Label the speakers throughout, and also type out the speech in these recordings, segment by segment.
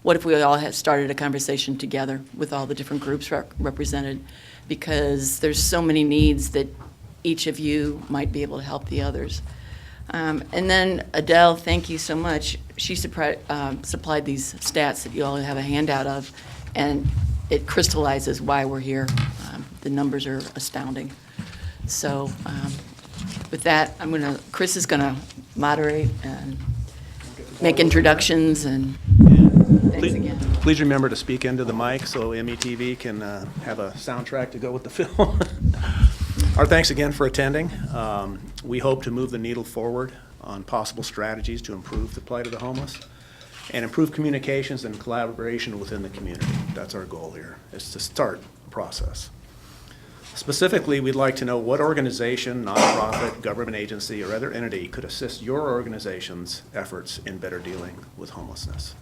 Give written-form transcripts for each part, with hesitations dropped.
Speaker 1: what if we all had started a conversation together with all the different groups represented? Because there's so many needs that each of you might be able to help the others. And then Adele, thank you so much. She supplied these stats that you all have a handout of, and it crystallizes why we're here. The numbers are astounding. So with that, Chris is gonna moderate and make introductions, and thanks again.
Speaker 2: Please remember to speak into the mic so METV can have a soundtrack to go with the film. Our thanks again for attending. We hope to move the needle forward on possible strategies to improve the plight of the homeless and improve communications and collaboration within the community. That's our goal here, is to start the process. Specifically, we'd like to know what organization, nonprofit, government agency, or other entity could assist your organization's efforts in better dealing with homelessness.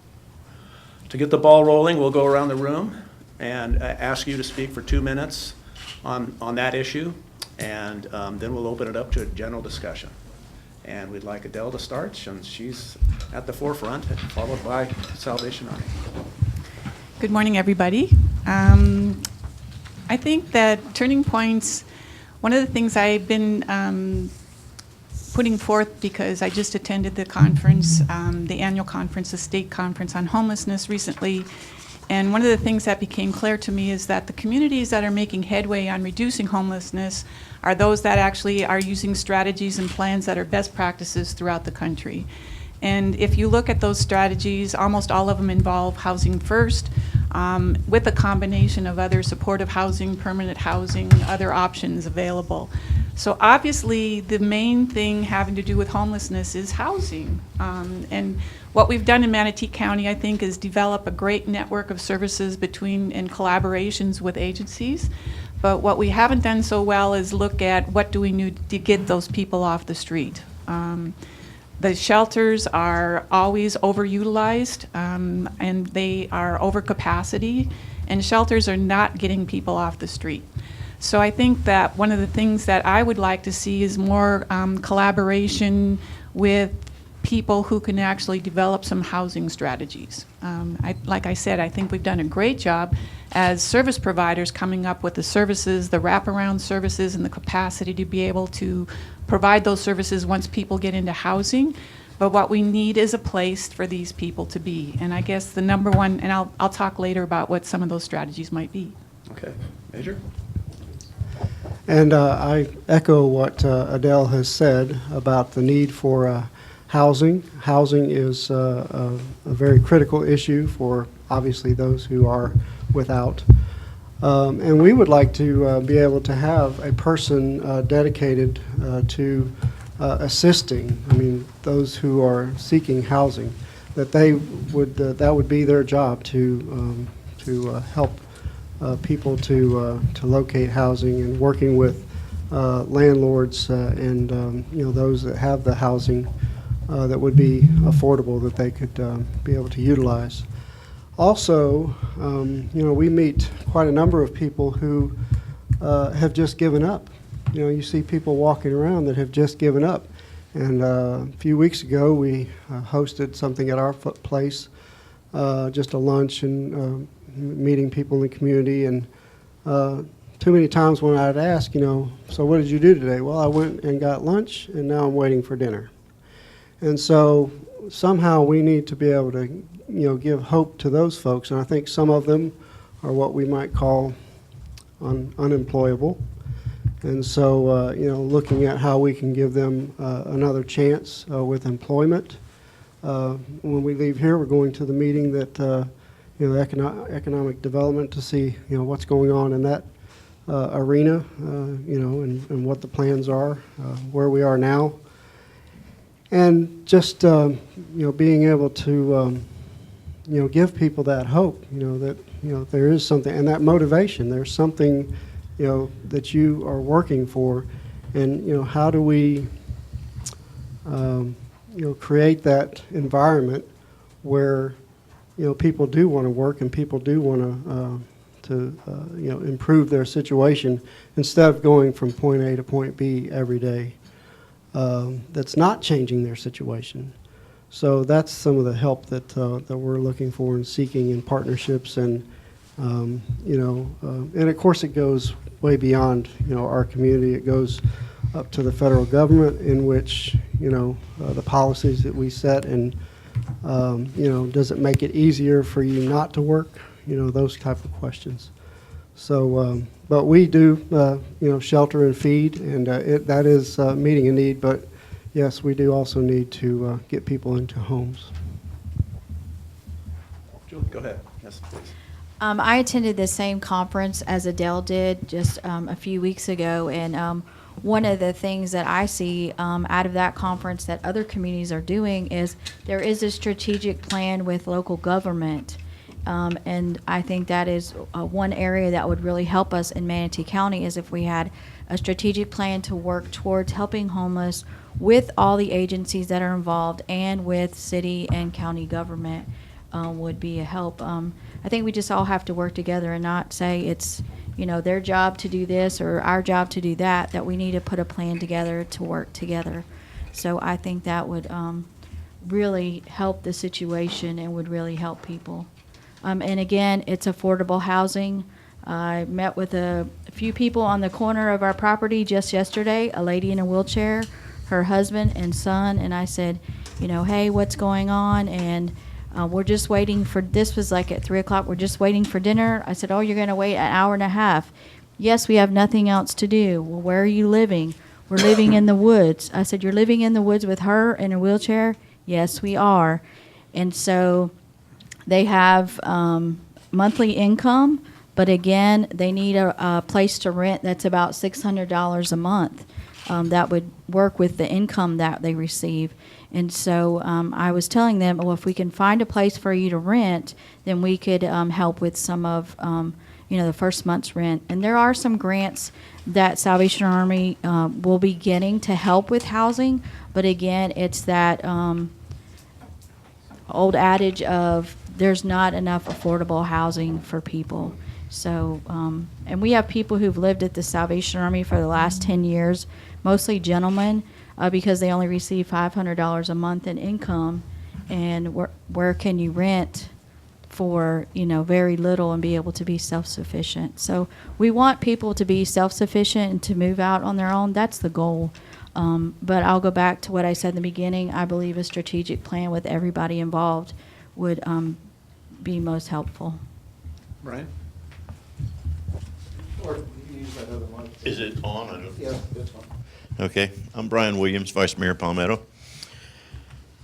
Speaker 2: To get the ball rolling, we'll go around the room and ask you to speak for 2 minutes on that issue, and then we'll open it up to a general discussion. And we'd like Adele to start, since she's at the forefront, followed by Salvation Army.
Speaker 3: Good morning, everybody. I think that Turning Points, one of the things I've been putting forth, because I just attended the conference, the annual conference, the state conference on homelessness recently, and one of the things that became clear to me is that the communities that are making headway on reducing homelessness are those that actually are using strategies and plans that are best practices throughout the country. And if you look at those strategies, almost all of them involve housing first, with a combination of other supportive housing, permanent housing, other options available. So obviously, the main thing having to do with homelessness is housing. And what we've done in Manatee County, I think, is develop a great network of services between and collaborations with agencies. But what we haven't done so well is look at what do we need to get those people off the street. The shelters are always overutilized, and they are over capacity, and shelters are not getting people off the street. So I think that one of the things that I would like to see is more collaboration with people who can actually develop some housing strategies. Like I said, I think we've done a great job as service providers coming up with the services, the wraparound services, and the capacity to be able to provide those services once people get into housing. But what we need is a place for these people to be. And I guess the number one, and I'll talk later about what some of those strategies might be.
Speaker 2: Okay, Major?
Speaker 4: And I echo what Adele has said about the need for housing. Housing is a very critical issue for obviously those who are without. And we would like to be able to have a person dedicated to assisting, those who are seeking housing, that they would that would be their job to help people to locate housing, and working with landlords and those that have the housing that would be affordable, that they could be able to utilize. Also, we meet quite a number of people who have just given up. You see people walking around that have just given up. And a few weeks ago, we hosted something at our place, just a lunch and meeting people in the community. And too many times when I'd ask, so what did you do today? Well, I went and got lunch, and now I'm waiting for dinner. And so somehow we need to be able to give hope to those folks, and I think some of them are what we might call unemployable. And so, looking at how we can give them another chance with employment. When we leave here, we're going to the meeting that, economic development, to see, what's going on in that arena, and what the plans are, where we are now. And just, being able to, give people that hope, that, there is something, and that motivation, there's something, that you are working for. And, how do we, create that environment where, people do want to work and people do want to improve their situation, instead of going from point A to point B every day. That's not changing their situation. So that's some of the help that we're looking for and seeking in partnerships, and and of course it goes way beyond our community. It goes up to the federal government, in which the policies that we set, and does it make it easier for you not to work? Those type of questions. So, but we do shelter and feed, and that is meeting a need. But yes, we do also need to get people into homes.
Speaker 2: Julie, go ahead. Yes, please.
Speaker 5: I attended the same conference as Adele did just a few weeks ago, and one of the things that I see out of that conference that other communities are doing is there is a strategic plan with local government, and I think that is one area that would really help us in Manatee County, is if we had a strategic plan to work towards helping homeless with all the agencies that are involved and with city and county government. Would be a help. I think we just all have to work together and not say it's their job to do this or our job to do that, that we need to put a plan together to work together. So I think that would really help the situation and would really help people. And again, it's affordable housing. I met with a few people on the corner of our property just yesterday, a lady in a wheelchair, her husband and son, and I said, hey, what's going on? And we're just waiting for, this was like at 3 o'clock, we're just waiting for dinner. I said, oh, you're going to wait an hour and a half. Yes, we have nothing else to do. Well, where are you living? We're living in the woods. I said, you're living in the woods with her in a wheelchair? Yes, we are. And so they have monthly income, but again, they need a place to rent that's about $600 a month. That would work with the income that they receive. And so I was telling them, well, if we can find a place for you to rent, then we could help with some of, the first month's rent. And there are some grants that Salvation Army will be getting to help with housing. But again, it's that old adage of there's not enough affordable housing for people. So, and we have people who've lived at the Salvation Army for the last 10 years, mostly gentlemen, because they only receive $500 a month in income. And where can you rent for, very little and be able to be self-sufficient? So we want people to be self-sufficient and to move out on their own. That's the goal. But I'll go back to what I said in the beginning. I believe a strategic plan with everybody involved would be most helpful.
Speaker 2: Brian? Or you can use that other mic.
Speaker 6: Is it on? I don't-
Speaker 2: Yeah, it's on.
Speaker 6: Okay, I'm Brian Williams, Vice Mayor Palmetto.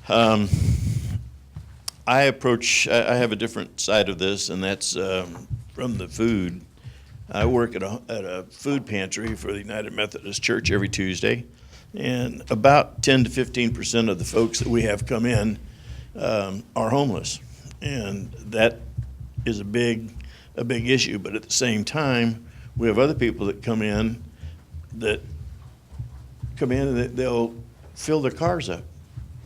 Speaker 6: I have a different side of this, and that's from the food. I work at a food pantry for the United Methodist Church every Tuesday, and about 10 to 15% of the folks that we have come in are homeless, and that is a big issue. But at the same time, we have other people that come in and they'll fill their cars up.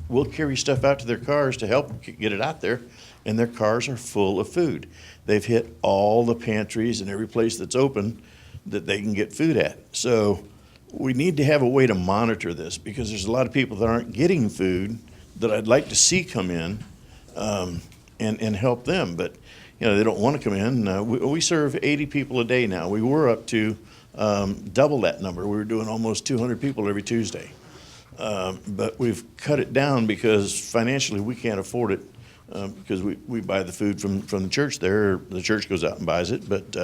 Speaker 6: We'll carry stuff out to their cars to help them get it out there, and their cars are full of food. They've hit all the pantries and every place that's open that they can get food at. So we need to have a way to monitor this, because there's a lot of people that aren't getting food that I'd like to see come in and help them. But they don't want to come in. We serve 80 people a day now. We were up to double that number. We were doing almost 200 people every Tuesday. But we've cut it down because financially we can't afford it, because we buy the food from the church there. The church goes out and buys it. But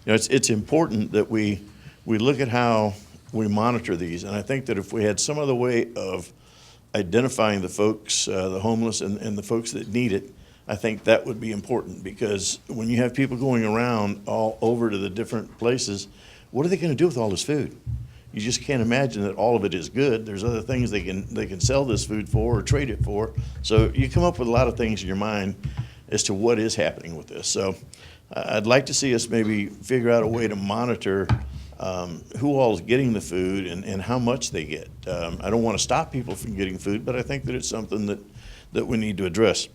Speaker 6: it's important that we look at how we monitor these. And I think that if we had some other way of identifying the folks, the homeless and the folks that need it, I think that would be important, because when you have people going around all over to the different places, what are they going to do with all this food? You just can't imagine that all of it is good. There's other things they can sell this food for or trade it for. So you come up with a lot of things in your mind as to what is happening with this. So I'd like to see us maybe figure out a way to monitor who all is getting the food and how much they get. I don't want to stop people from getting food, but I think that it's something that we need to address.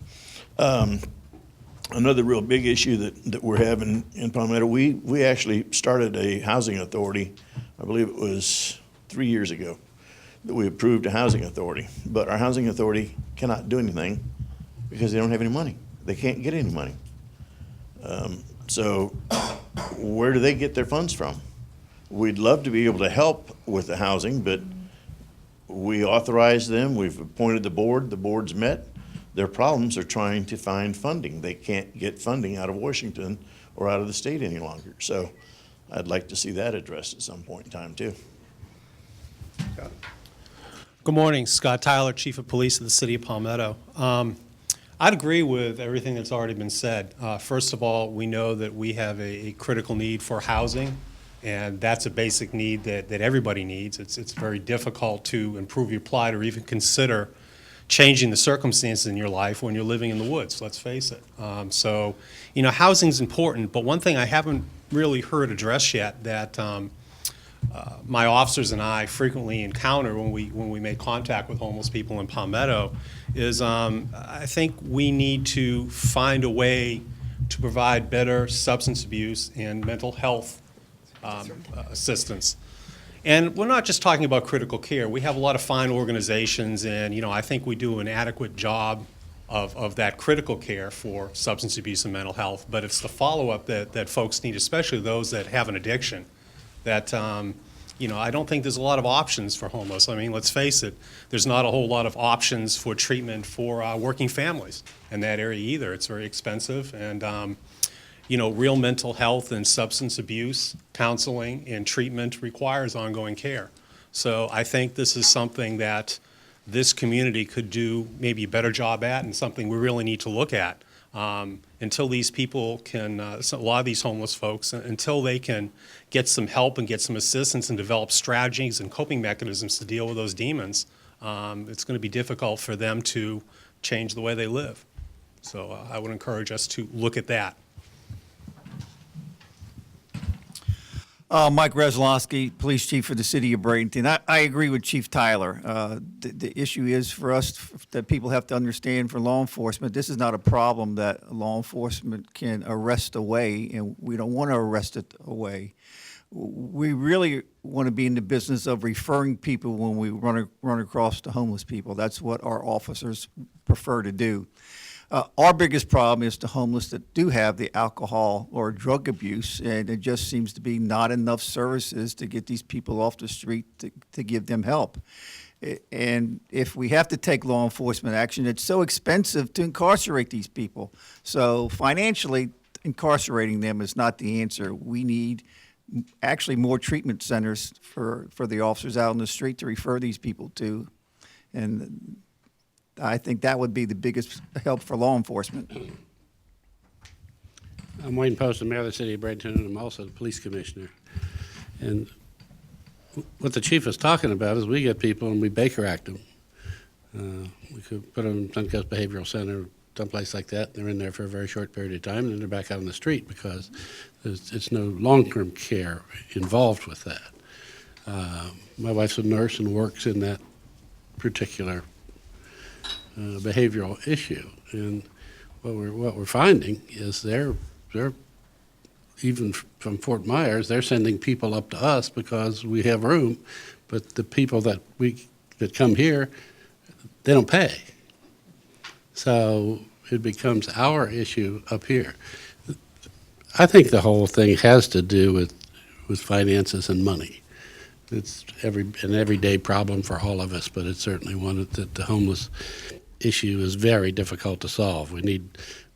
Speaker 6: Another real big issue that we're having in Palmetto, we actually started a housing authority, I believe it was 3 years ago, that we approved a housing authority. But our housing authority cannot do anything because they don't have any money. They can't get any money. So where do they get their funds from? We'd love to be able to help with the housing, but we authorized them, we've appointed the board's met. Their problems are trying to find funding. They can't get funding out of Washington or out of the state any longer. So I'd like to see that addressed at some point in time too.
Speaker 7: Good morning, Scott Tyler, Chief of Police of the City of Palmetto. I'd agree with everything that's already been said. First of all, we know that we have a critical need for housing, and that's a basic need that everybody needs. It's very difficult to improve your plight or even consider changing the circumstances in your life when you're living in the woods, let's face it. So, you know, housing's important, but one thing I haven't really heard addressed yet that my officers and I frequently encounter when we make contact with homeless people in Palmetto is I think we need to find a way to provide better substance abuse and mental health assistance. And we're not just talking about critical care. We have a lot of fine organizations, and you know, I think we do an adequate job of that critical care for substance abuse and mental health. But it's the follow-up that folks need, especially those that have an addiction. That you know, I don't think there's a lot of options for homeless. I mean, let's face it, there's not a whole lot of options for treatment for working families in that area either. It's very expensive, and you know, real mental health and substance abuse counseling and treatment requires ongoing care. So I think this is something that this community could do maybe a better job at, and something we really need to look at. Until these people can, a lot of these homeless folks, until they can get some help and get some assistance and develop strategies and coping mechanisms to deal with those demons, it's going to be difficult for them to change the way they live. So I would encourage us to look at that.
Speaker 8: Mike Resloski, Police Chief for the City of Bradenton. I agree with Chief Tyler. The issue is for us that people have to understand for law enforcement, this is not a problem that law enforcement can arrest away, and we don't want to arrest it away. We really want to be in the business of referring people when we run across the homeless people. That's what our officers prefer to do. Our biggest problem is the homeless that do have the alcohol or drug abuse, and it just seems to be not enough services to get these people off the street to give them help. And if we have to take law enforcement action, it's so expensive to incarcerate these people. So financially, incarcerating them is not the answer. We need actually more treatment centers for the officers out on the street to refer these people to. And I think that would be the biggest help for law enforcement.
Speaker 9: I'm Wayne Post, I'm Mayor of the City of Bradenton, and I'm also the Police Commissioner. And what the Chief is talking about is we get people and we Baker Act them. We could put them in Suncoast Behavioral Center, someplace like that. They're in there for a very short period of time, and then they're back out on the street because it's no long-term care involved with that. My wife's a nurse and works in that particular behavioral issue, and what we're finding is they're even from Fort Myers, they're sending people up to us because we have room, but the people that come here, they don't pay. So it becomes our issue up here. I think the whole thing has to do with finances and money. It's an everyday problem for all of us, but it's certainly one that the homeless issue is very difficult to solve. We need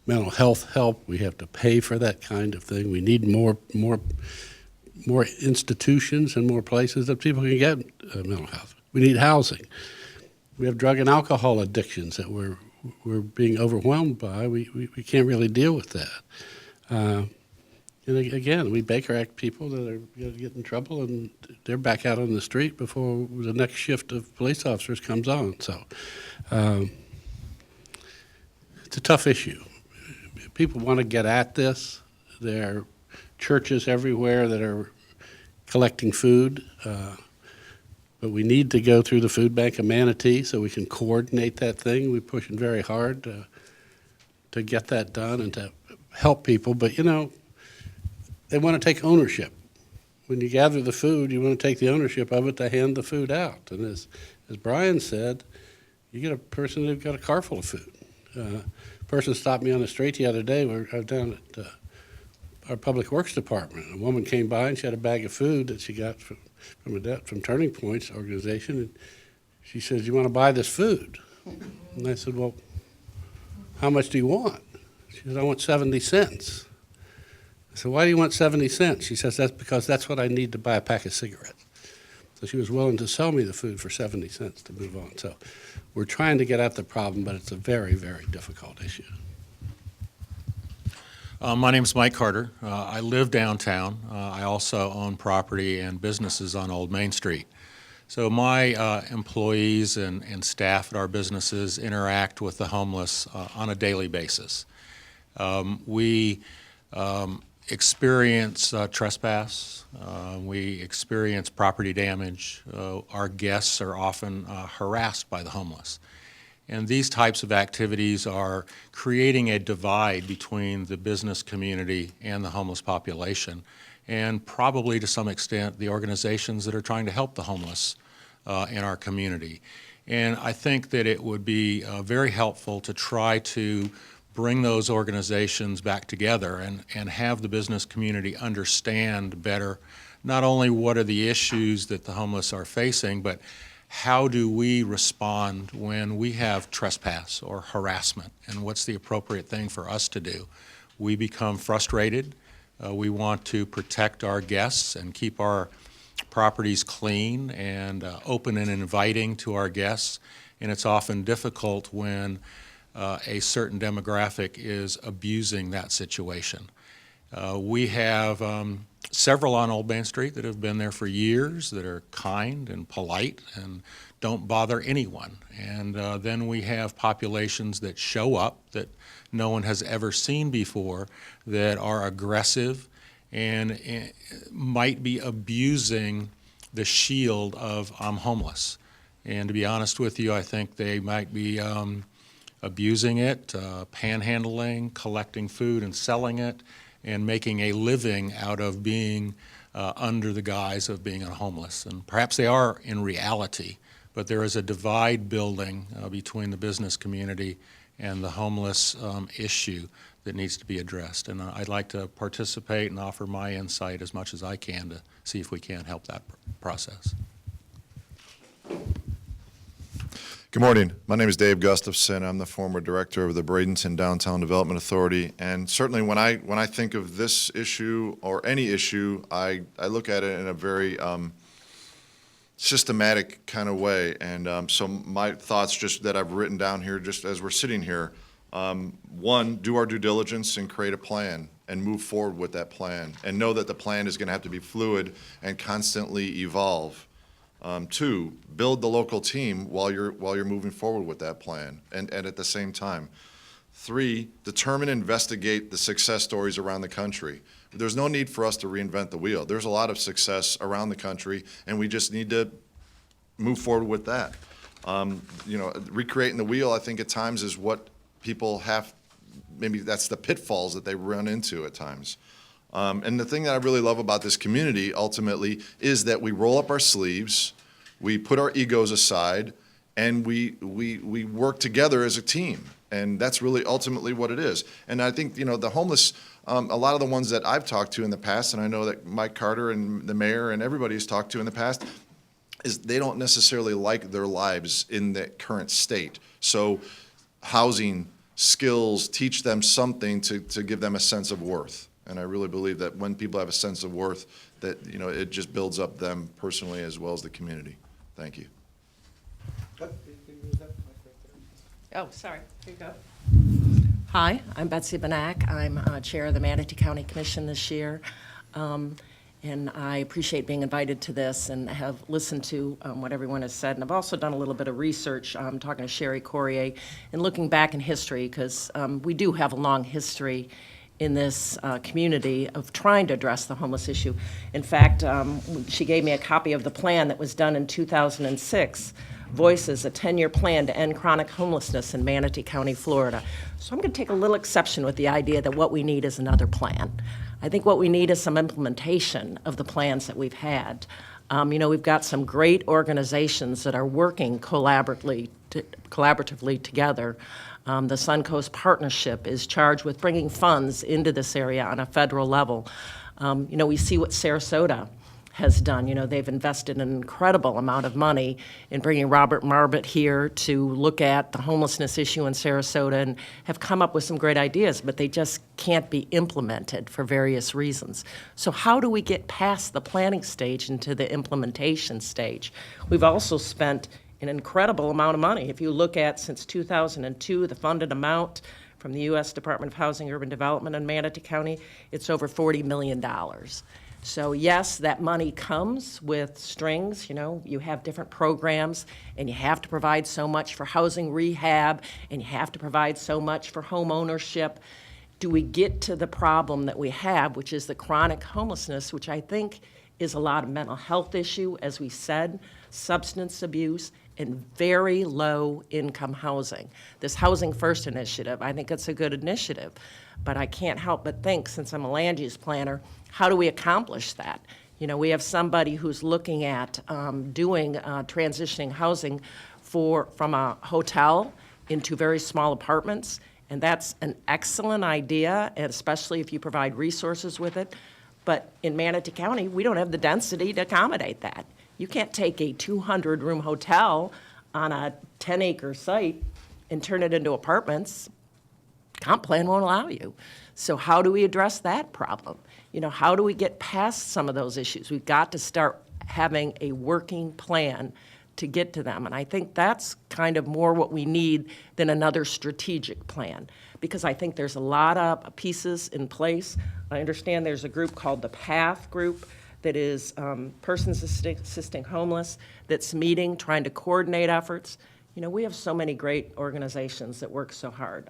Speaker 9: mental health help. We have to pay for that kind of thing. We need more institutions and more places that people can get mental health. We need housing. We have drug and alcohol addictions that we're being overwhelmed by. We can't really deal with that. And again, we Baker Act people that are going to get in trouble, and they're back out on the street before the next shift of police officers comes on. So it's a tough issue. People want to get at this. There are churches everywhere that are collecting food, but we need to go through the food bank of Manatee so we can coordinate that thing. We're pushing very hard to get that done and to help people. But, you know, they want to take ownership. When you gather the food, you want to take the ownership of it to hand the food out. And as Brian said, you get a person who's got a car full of food. A person stopped me on the street the other day. I was down at our Public Works Department. A woman came by and she had a bag of food that she got from Turning Point's organization, and she says, "You want to buy this food?" And I said, "Well, how much do you want?" She said, "I want 70 cents. I said, "Why do you want 70 cents? She says, "That's because that's what I need to buy a pack of cigarettes." So she was willing to sell me the food for 70 cents to move on. So we're trying to get at the problem, but it's a very, very difficult issue.
Speaker 10: My name is Mike Carter. I live downtown. I also own property and businesses on Old Main Street. So my employees and staff at our businesses interact with the homeless on a daily basis. We experience trespass. We experience property damage. Our guests are often harassed by the homeless. And these types of activities are creating a divide between the business community and the homeless population, and probably to some extent the organizations that are trying to help the homeless in our community. And I think that it would be very helpful to try to bring those organizations back together and have the business community understand better not only what are the issues that the homeless are facing, but how do we respond when we have trespass or harassment, and what's the appropriate thing for us to do? We become frustrated. We want to protect our guests and keep our properties clean and open and inviting to our guests, and it's often difficult when a certain demographic is abusing that situation. We have several on Old Main Street that have been there for years that are kind and polite and don't bother anyone. And then we have populations that show up that no one has ever seen before that are aggressive and might be abusing the shield of "I'm homeless." And to be honest with you, I think they might be abusing it, panhandling, collecting food and selling it, and making a living out of being under the guise of being homeless. And perhaps they are in reality, but there is a divide building between the business community and the homeless issue that needs to be addressed. And I'd like to participate and offer my insight as much as I can to see if we can help that process.
Speaker 11: Good morning. My name is Dave Gustafson. I'm the former director of the Bradenton Downtown Development Authority. And certainly when I think of this issue or any issue, I look at it in a very systematic kind of way. And so my thoughts just that I've written down here just as we're sitting here, one, do our due diligence and create a plan and move forward with that plan and know that the plan is going to have to be fluid and constantly evolve. Two, build the local team while you're moving forward with that plan and at the same time. Three, determine and investigate the success stories around the country. There's no need for us to reinvent the wheel. There's a lot of success around the country, and we just need to move forward with that. Recreating the wheel, I think at times is what people have, maybe that's the pitfalls that they run into at times. And the thing that I really love about this community, ultimately, is that we roll up our sleeves, we put our egos aside, and we work together as a team. And that's really ultimately what it is. And I think, the homeless, a lot of the ones that I've talked to in the past, and I know that Mike Carter and the mayor and everybody has talked to in the past, is they don't necessarily like their lives in the current state. So housing, skills, teach them something to give them a sense of worth. And I really believe that when people have a sense of worth, that it just builds up them personally as well as the community. Thank you.
Speaker 12: Oh, sorry. Here you go. Hi, I'm Betsy Benak. I'm chair of the Manatee County Commission this year. And I appreciate being invited to this and have listened to what everyone has said. And I've also done a little bit of research, talking to Sherry Corrier and looking back in history, because we do have a long history in this community of trying to address the homeless issue. In fact, she gave me a copy of the plan that was done in 2006, Voices, a 10-year plan to end chronic homelessness in Manatee County, Florida. So I'm going to take a little exception with the idea that what we need is another plan. I think what we need is some implementation of the plans that we've had. We've got some great organizations that are working collaboratively together. The Suncoast Partnership is charged with bringing funds into this area on a federal level. We see what Sarasota has done. They've invested an incredible amount of money in bringing Robert Marbut here to look at the homelessness issue in Sarasota and have come up with some great ideas, but they just can't be implemented for various reasons. So how do we get past the planning stage into the implementation stage? We've also spent an incredible amount of money. If you look at since 2002, the funded amount from the U.S. Department of Housing and Urban Development in Manatee County, it's over $40 million. So yes, that money comes with strings. You have different programs, and you have to provide so much for housing rehab, and you have to provide so much for home ownership. Do we get to the problem that we have, which is the chronic homelessness, which I think is a lot of mental health issue, as we said, substance abuse, and very low income housing. This Housing First initiative, I think it's a good initiative, but I can't help but think, since I'm a land use planner, how do we accomplish that? We have somebody who's looking at doing transitioning housing from a hotel into very small apartments, and that's an excellent idea, and especially if you provide resources with it. But in Manatee County, we don't have the density to accommodate that. You can't take a 200-room hotel on a 10-acre site and turn it into apartments. Comp plan won't allow you. So how do we address that problem? How do we get past some of those issues? We've got to start having a working plan to get to them. And I think that's kind of more what we need than another strategic plan, because I think there's a lot of pieces in place. I understand there's a group called the PATH group that is Persons Assisting Homeless that's meeting, trying to coordinate efforts. We have so many great organizations that work so hard.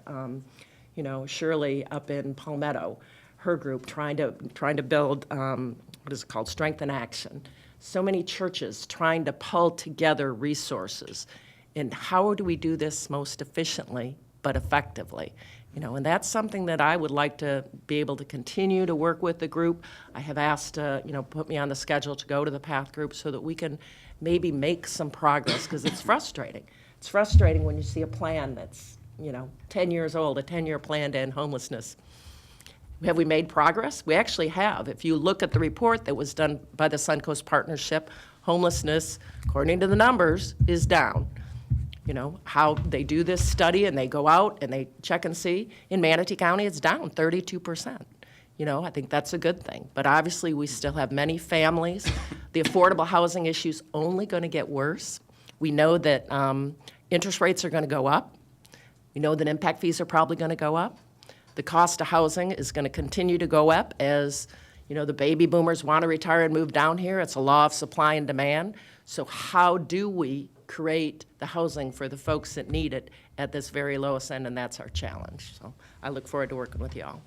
Speaker 12: Shirley up in Palmetto, her group trying to build, what is it called, Strength in Action. So many churches trying to pull together resources. And how do we do this most efficiently but effectively? And that's something that I would like to be able to continue to work with the group. I have asked, put me on the schedule to go to the PATH group so that we can maybe make some progress, because it's frustrating. It's frustrating when you see a plan that's, 10 years old, a 10-year plan to end homelessness. Have we made progress? We actually have. If you look at the report that was done by the Suncoast Partnership, homelessness, according to the numbers, is down. How they do this study and they go out and they check and see. In Manatee County, it's down 32%. I think that's a good thing. But obviously, we still have many families. The affordable housing issue's only going to get worse. We know that interest rates are going to go up. We know that impact fees are probably going to go up. The cost of housing is going to continue to go up as, the baby boomers want to retire and move down here. It's a law of supply and demand. So how do we create the housing for the folks that need it at this very lowest end? And that's our challenge. So I look forward to working with you all.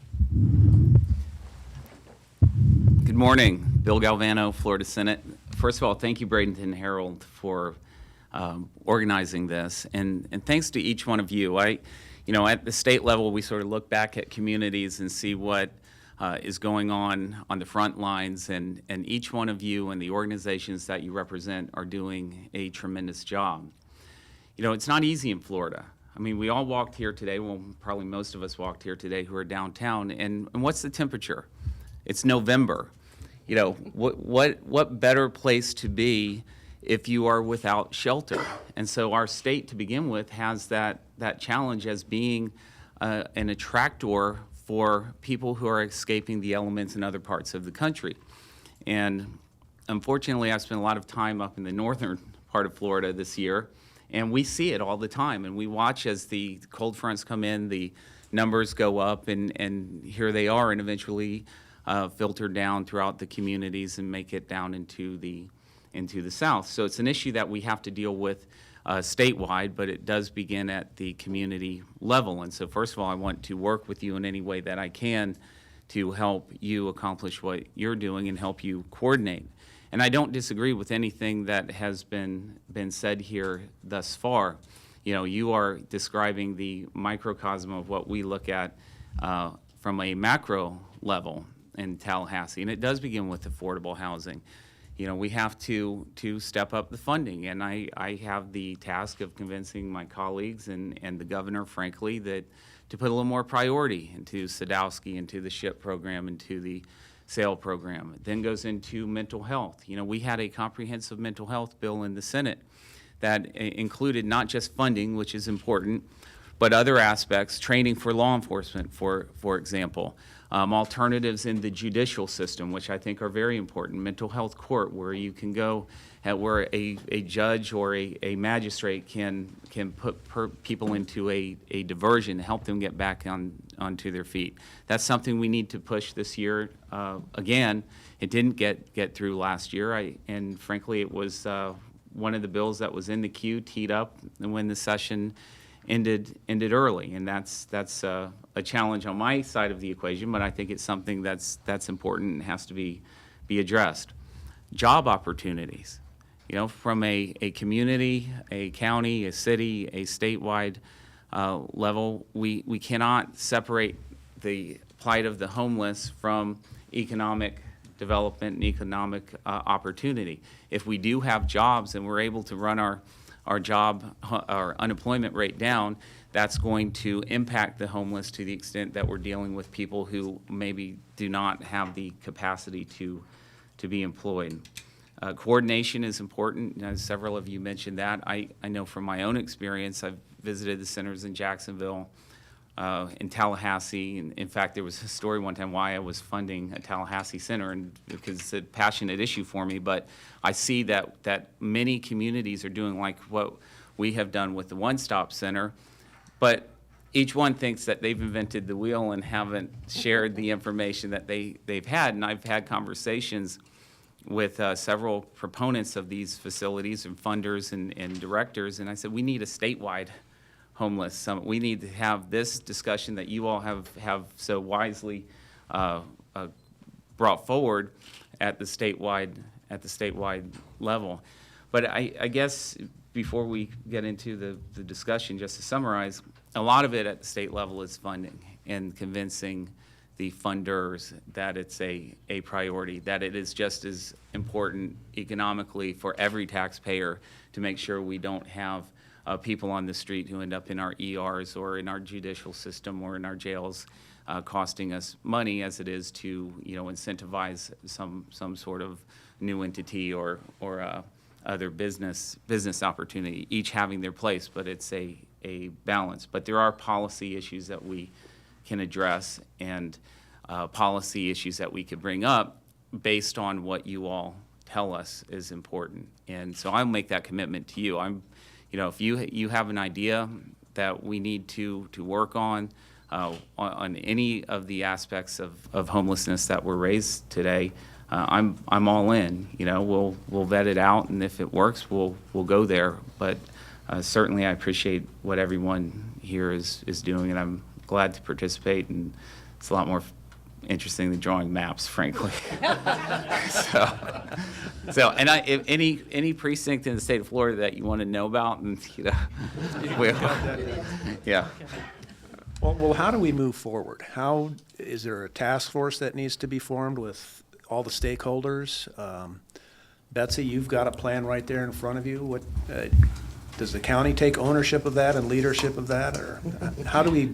Speaker 13: Good morning. Bill Galvano, Florida Senate. First of all, thank you, Bradenton Herald, for organizing this. And thanks to each one of you. At the state level, we sort of look back at communities and see what is going on the front lines, and each one of you and the organizations that you represent are doing a tremendous job. It's not easy in Florida. We all walked here today, well, probably most of us walked here today who are downtown, and what's the temperature? It's November. What better place to be if you are without shelter? And so our state, to begin with, has that challenge as being an attractor for people who are escaping the elements in other parts of the country. And unfortunately, I've spent a lot of time up in the northern part of Florida this year, and we see it all the time. And we watch as the cold fronts come in, the numbers go up, and here they are, and eventually filter down throughout the communities and make it down into the south. So it's an issue that we have to deal with statewide, but it does begin at the community level. And so first of all, I want to work with you in any way that I can to help you accomplish what you're doing and help you coordinate. And I don't disagree with anything that has been said here thus far. You are describing the microcosm of what we look at from a macro level in Tallahassee, and it does begin with affordable housing. we have to step up the funding. And I have the task of convincing my colleagues and the governor, frankly, that to put a little more priority into Sadowski, into the SHIP program, into the SAIL program. It then goes into mental health. We had a comprehensive mental health bill in the Senate that included not just funding, which is important, but other aspects, training for law enforcement, for example, alternatives in the judicial system, which I think are very important, mental health court, where you can go, where a judge or a magistrate can put people into a diversion, help them get back onto their feet. That's something we need to push this year. Again, it didn't get through last year, and frankly, it was one of the bills that was in the queue, teed up, and when the session ended early, and that's a challenge on my side of the equation, but I think it's something that's important and has to be addressed. Job opportunities, from a community, a county, a city, a statewide level, we cannot separate the plight of the homeless from economic development and economic opportunity. If we do have jobs and we're able to run our unemployment rate down, that's going to impact the homeless to the extent that we're dealing with people who maybe do not have the capacity to be employed. Coordination is important. Several of you mentioned that. I know from my own experience, I've visited the centers in Jacksonville, in Tallahassee. In fact, there was a story one time why I was funding a Tallahassee center, and because it's a passionate issue for me. But I see that many communities are doing like what we have done with the One Stop Center, but each one thinks that they've invented the wheel and haven't shared the information that they've had. And I've had conversations with several proponents of these facilities and funders and directors, and I said, we need a statewide homeless summit. We need to have this discussion that you all have so wisely brought forward at the statewide level. But I guess before we get into the discussion, just to summarize, a lot of it at the state level is funding and convincing the funders that it's a priority, that it is just as important economically for every taxpayer to make sure we don't have people on the street who end up in our ERs or in our judicial system or in our jails, costing us money, as it is to incentivize some sort of new entity or other business opportunity, each having their place, but it's a balance. But there are policy issues that we can address and policy issues that we could bring up based on what you all tell us is important. And so I'll make that commitment to you. If you have an idea that we need to work on any of the aspects of homelessness that were raised today, I'm all in. We'll vet it out, and if it works, we'll go there. But certainly, I appreciate what everyone here is doing, and I'm glad to participate. And it's a lot more interesting than drawing maps, frankly. So, and if any precinct in the state of Florida that you want to know about, and yeah.
Speaker 2: Well, how do we move forward? Is there a task force that needs to be formed with all the stakeholders? Betsy, you've got a plan right there in front of you. What does the county take ownership of that and leadership of that, or how do we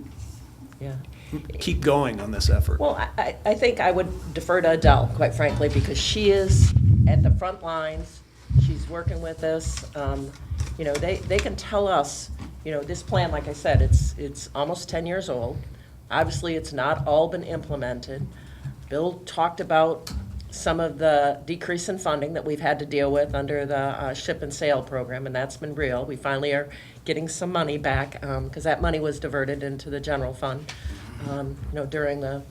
Speaker 2: keep going on this effort?
Speaker 12: Well, I think I would defer to Adele, quite frankly, because she is at the front lines. She's working with us. They can tell us, this plan, like I said, it's almost 10 years old. Obviously, it's not all been implemented. Bill talked about some of the decrease in funding that we've had to deal with under the SHIP and SAIL program, and that's been real. We finally are getting some money back because that money was diverted into the general fund, during the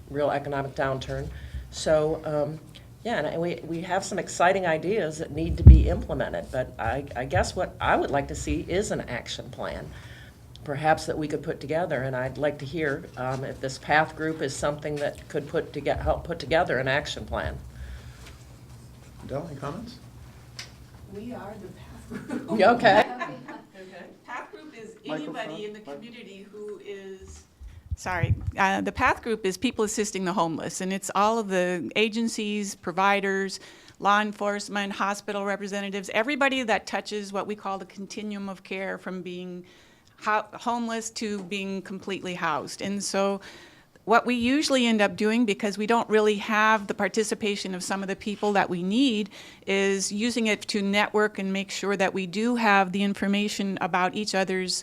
Speaker 12: real economic downturn. So, and we have some exciting ideas that need to be implemented, but I guess what I would like to see is an action plan, perhaps that we could put together, and I'd like to hear if this PATH group is something that could help put together an action plan.
Speaker 2: Adele, any comments?
Speaker 3: We are the PATH group.
Speaker 12: Okay.
Speaker 3: PATH group is anybody in the community who is, the PATH group is people assisting the homeless, and it's all of the agencies, providers, law enforcement, hospital representatives, everybody that touches what we call the continuum of care from being homeless to being completely housed. And so what we usually end up doing, because we don't really have the participation of some of the people that we need, is using it to network and make sure that we do have the information about each other's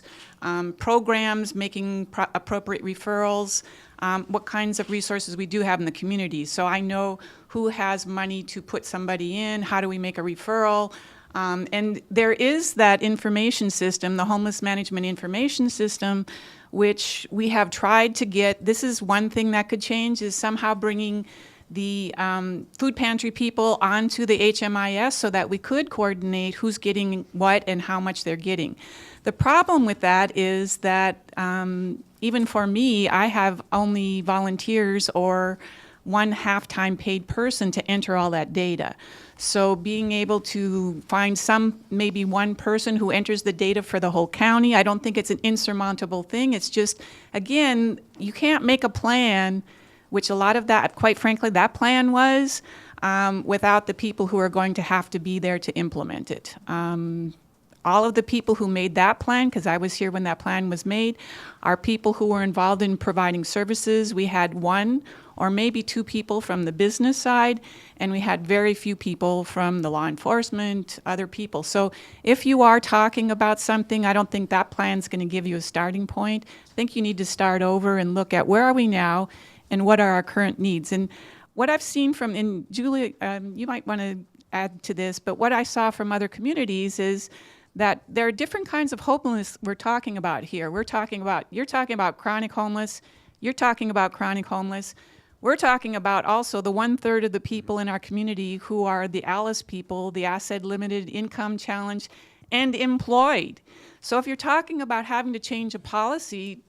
Speaker 3: programs, making appropriate referrals, what kinds of resources we do have in the community. So I know who has money to put somebody in, how do we make a referral, and there is that information system, the Homeless Management Information System, which we have tried to get. This is one thing that could change, is somehow bringing the food pantry people onto the HMIS so that we could coordinate who's getting what and how much they're getting. The problem with that is that even for me, I have only volunteers or one half-time paid person to enter all that data. So being able to find maybe one person who enters the data for the whole county, I don't think it's an insurmountable thing. It's just, again, you can't make a plan, which a lot of that, quite frankly, that plan was, without the people who are going to have to be there to implement it. All of the people who made that plan, because I was here when that plan was made, are people who were involved in providing services. We had one or maybe two people from the business side, and we had very few people from the law enforcement, other people. So if you are talking about something, I don't think that plan's going to give you a starting point. I think you need to start over and look at where are we now and what are our current needs. And what I've seen from, and Julie, you might want to add to this, but what I saw from other communities is that there are different kinds of homelessness we're talking about here. You're talking about chronic homeless, you're talking about chronic homeless. We're talking about also the 1/3 of the people in our community who are the ALICE people, the asset limited income challenge, and employed. So if you're talking about having to change a policy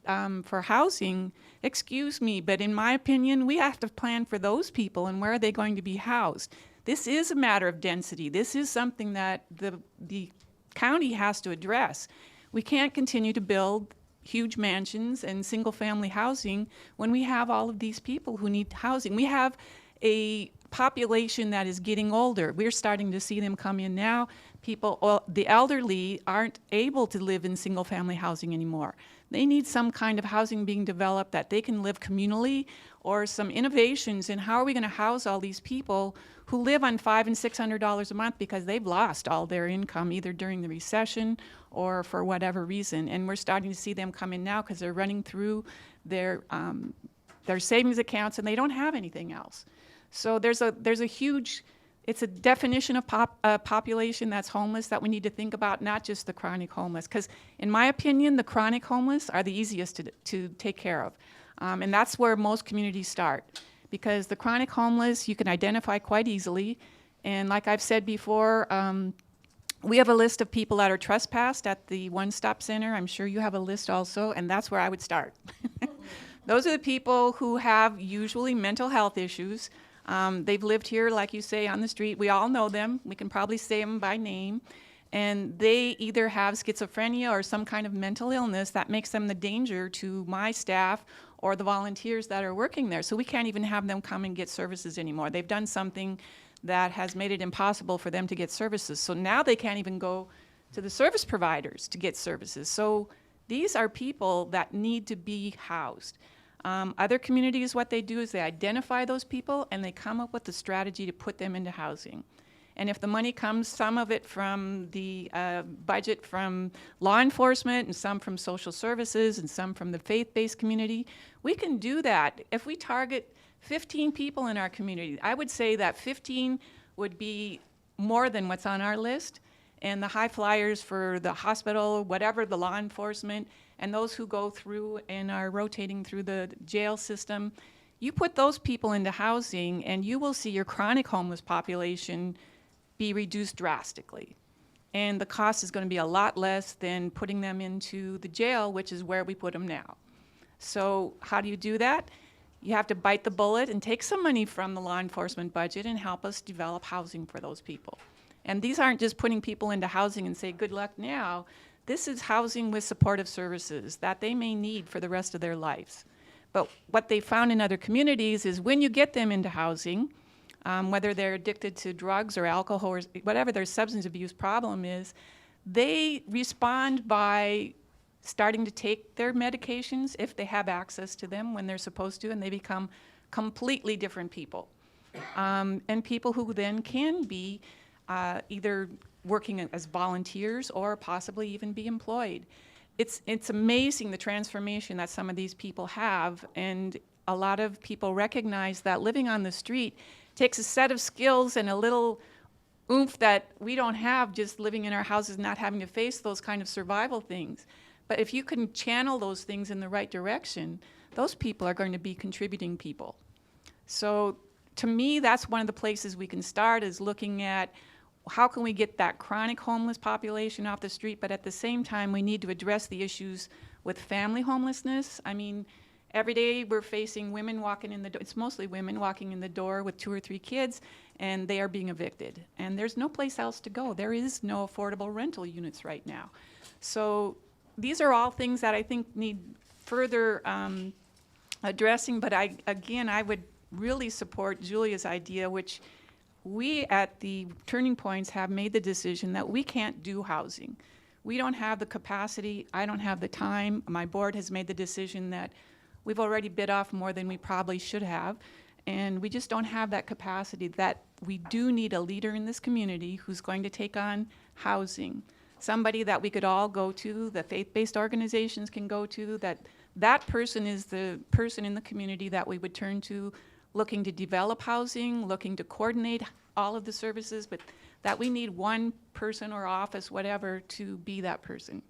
Speaker 3: for housing, excuse me, but in my opinion, we have to plan for those people and where are they going to be housed. This is a matter of density. This is something that the county has to address. We can't continue to build huge mansions and single-family housing when we have all of these people who need housing. We have a population that is getting older. We're starting to see them come in now. The elderly aren't able to live in single-family housing anymore. They need some kind of housing being developed that they can live communally, or some innovations in how are we going to house all these people who live on $500 and $600 a month because they've lost all their income either during the recession or for whatever reason. And we're starting to see them come in now because they're running through their savings accounts and they don't have anything else. So there's a huge, it's a definition of population that's homeless that we need to think about, not just the chronic homeless. Because in my opinion, the chronic homeless are the easiest to take care of. And that's where most communities start. Because the chronic homeless you can identify quite easily. And like I've said before, we have a list of people that are trespassed at the one-stop center. I'm sure you have a list also, and that's where I would start. Those are the people who have usually mental health issues. They've lived here, like you say, on the street. We all know them. We can probably say them by name. And they either have schizophrenia or some kind of mental illness that makes them the danger to my staff or the volunteers that are working there. So we can't even have them come and get services anymore. They've done something that has made it impossible for them to get services. So now they can't even go to the service providers to get services. So these are people that need to be housed. Other communities, what they do is they identify those people and they come up with a strategy to put them into housing. And if the money comes, some of it from the budget from law enforcement and some from social services and some from the faith-based community, we can do that. If we target 15 people in our community, I would say that 15 would be more than what's on our list. And the high flyers for the hospital, whatever, the law enforcement, and those who go through and are rotating through the jail system, you put those people into housing and you will see your chronic homeless population be reduced drastically. And the cost is going to be a lot less than putting them into the jail, which is where we put them now. So how do you do that? You have to bite the bullet and take some money from the law enforcement budget and help us develop housing for those people. And these aren't just putting people into housing and say, good luck now. This is housing with supportive services that they may need for the rest of their lives. But what they found in other communities is when you get them into housing, whether they're addicted to drugs or alcohol or whatever their substance abuse problem is, they respond by starting to take their medications if they have access to them when they're supposed to, and they become completely different people. And people who then can be either working as volunteers or possibly even be employed. It's amazing the transformation that some of these people have, and a lot of people recognize that living on the street takes a set of skills and a little oomph that we don't have just living in our houses, not having to face those kind of survival things. But if you can channel those things in the right direction, those people are going to be contributing people. So to me, that's one of the places we can start, is looking at how can we get that chronic homeless population off the street, but at the same time, we need to address the issues with family homelessness. I mean, every day we're facing women walking in the door, it's mostly women walking in the door with 2 or 3 kids, and they are being evicted. And there's no place else to go. There is no affordable rental units right now. So these are all things that I think need further addressing, but I would really support Julia's idea, which we at the Turning Points have made the decision that we can't do housing. We don't have the capacity, I don't have the time. My board has made the decision that we've already bid off more than we probably should have, and we just don't have that capacity. That we do need a leader in this community who's going to take on housing. Somebody that we could all go to, the faith-based organizations can go to, that person is the person in the community that we would turn to, looking to develop housing, looking to coordinate all of the services, but that we need one person or office, whatever, to be that person.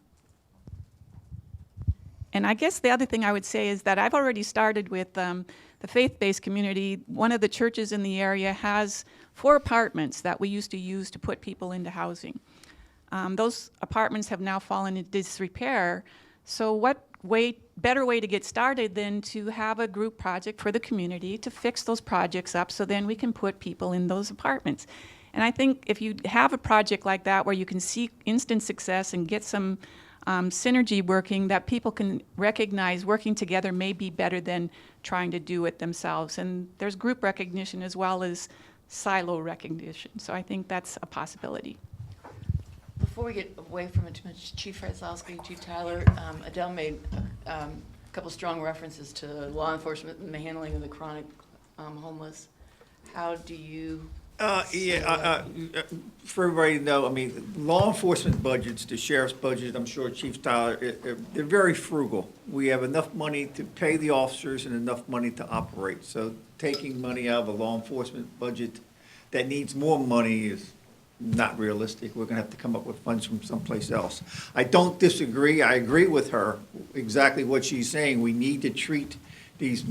Speaker 3: And I guess the other thing I would say is that I've already started with the faith-based community. One of the churches in the area has 4 apartments that we used to use to put people into housing. Those apartments have now fallen into disrepair. So what better way to get started than to have a group project for the community to fix those projects up, so then we can put people in those apartments. And I think if you have a project like that where you can see instant success and get some synergy working, that people can recognize working together may be better than trying to do it themselves. And there's group recognition as well as silo recognition. So I think that's a possibility.
Speaker 1: Before we get away from it too much, Chief Radzlowski, Chief Tyler, Adele made a couple strong references to law enforcement and the handling of the chronic homeless. How do you?
Speaker 8: For everybody to know, I mean, law enforcement budgets, the sheriff's budget, I'm sure Chief Tyler, they're very frugal. We have enough money to pay the officers and enough money to operate. So taking money out of a law enforcement budget that needs more money is not realistic. We're gonna have to come up with funds from someplace else. I don't disagree. I agree with her, exactly what she's saying. We need to treat these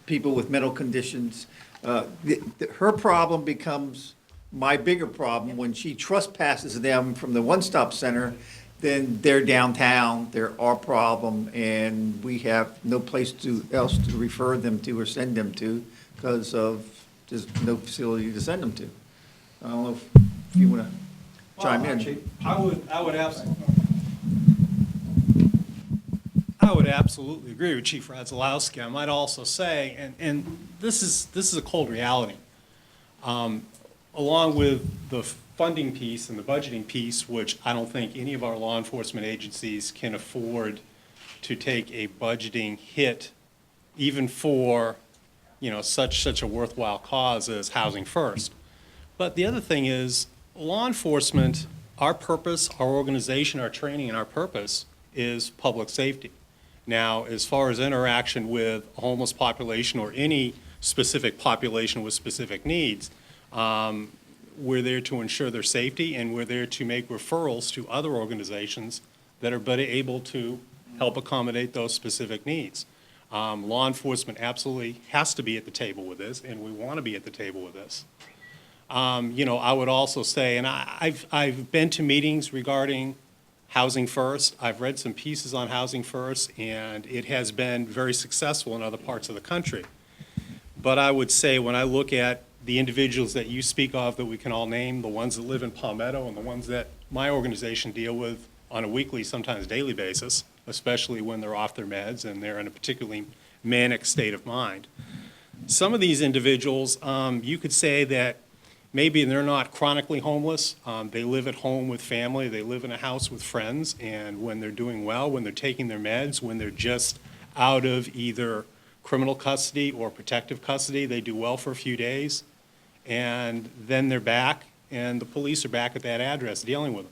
Speaker 8: people with mental conditions. Her problem becomes my bigger problem when she trespasses them from the one-stop center. Then they're downtown, they're our problem, and we have no place else to refer them to or send them to because of there's no facility to send them to. I don't know if you want to chime in, Chief.
Speaker 7: I would absolutely agree with Chief Radzlowski. I might also say, and this is a cold reality, along with the funding piece and the budgeting piece, which I don't think any of our law enforcement agencies can afford to take a budgeting hit, even for, such a worthwhile cause as Housing First. But the other thing is, law enforcement, our purpose, our organization, our training, and our purpose is public safety. Now, as far as interaction with a homeless population or any specific population with specific needs, we're there to ensure their safety, and we're there to make referrals to other organizations that are better able to help accommodate those specific needs. Law enforcement absolutely has to be at the table with this, and we want to be at the table with this. I would also say, and I've been to meetings regarding Housing First. I've read some pieces on Housing First, and it has been very successful in other parts of the country. But I would say when I look at the individuals that you speak of that we can all name, the ones that live in Palmetto and the ones that my organization deal with on a weekly, sometimes daily basis, especially when they're off their meds and they're in a particularly manic state of mind. some of these individuals, you could say that maybe they're not chronically homeless. They live at home with family, they live in a house with friends, and when they're doing well, when they're taking their meds, when they're just out of either criminal custody or protective custody, they do well for a few days, and then they're back, and the police are back at that address dealing with